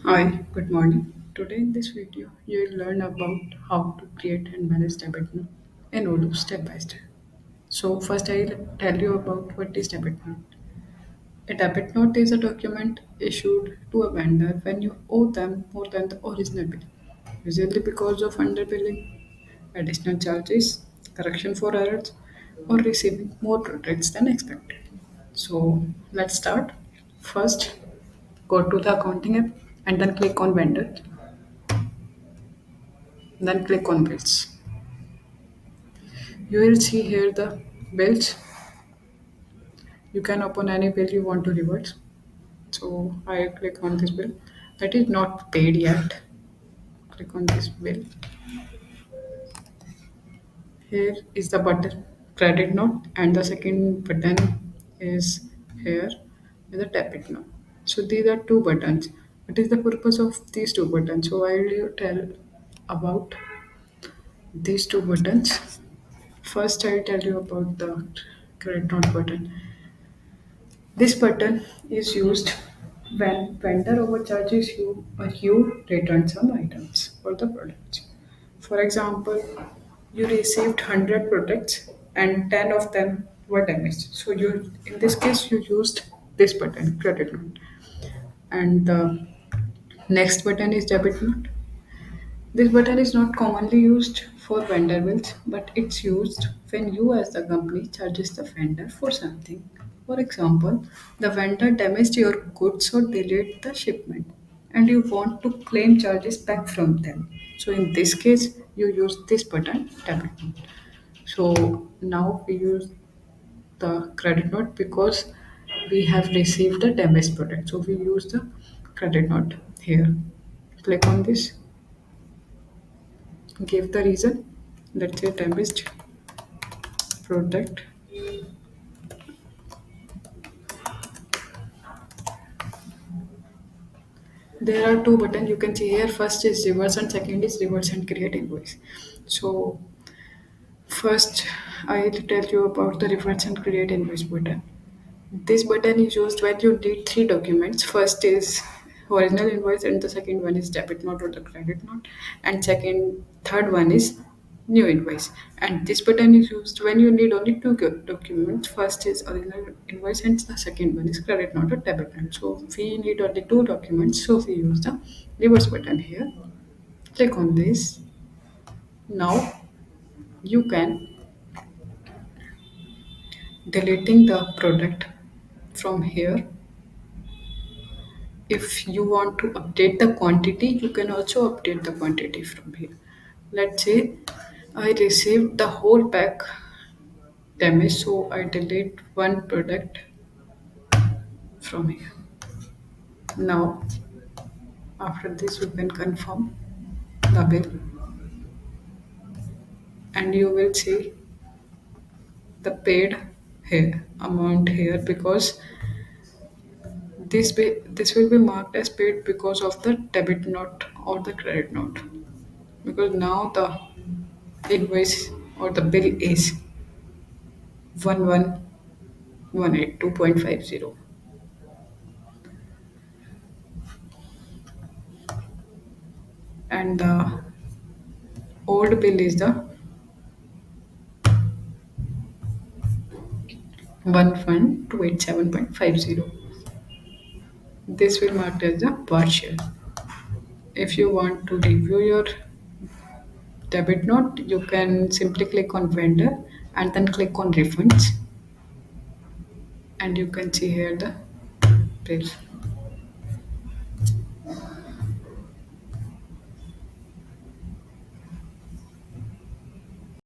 Hi, good morning. Today in this video, you will learn about how to create and manage debit note in Odoo step by step. So first I'll tell you about what is debit note. A debit note is a document issued to a vendor when you owe them more than the original bill, usually because of underbilling, additional charges, correction for errors, or receiving more products than expected. So let's start. First, go to the accounting app and then click on vendor. Then click on bills. You will see here the bills. You can open any bill you want to revert. So I click on this bill. That is not paid yet. Click on this bill. Here is the button credit note and the second button is here is the debit note. So these are two buttons. What is the purpose of these two buttons? So I will tell about these two buttons. First I will tell you about the credit note button. This button is used when vendor overcharges you or you return some items or the products. For example, you received 100 products and 10 of them were damaged. So you in this case you used this button, credit note. And the next button is debit note. This button is not commonly used for vendor bills, but it's used when you as the company charges the vendor for something. For example, the vendor damaged your goods or delayed the shipment and you want to claim charges back from them. So in this case, you use this button, debit note. So now we use the credit note because we have received the damaged product. So we use the credit note here. Click on this, give the reason, let's say damaged product. There are two buttons you can see here. First is reverse and second is reverse and create invoice. So first I'll tell you about the reverse and create invoice button. This button is used when you need three documents. First is original invoice and the second one is debit note or the credit note and third one is new invoice. And this button is used when you need only two documents. First is original invoice and the second one is credit note or debit note. So we need only two documents, so we use the reverse button here. Click on this. Now you can deleting the product from here. If you want to update the quantity, you can also update the quantity from here. Let's say I received the whole pack damaged, so I delete one product from here. Now, after this, you can confirm the bill and you will see the paid here amount here because this will be marked as paid because of the debit note or the credit note because now the invoice or the bill is 1118.50 and the old bill is the 11,287.50. This will mark as the partial. If you want to review your debit note, you can simply click on vendor and then click on refunds and you can see here the bill.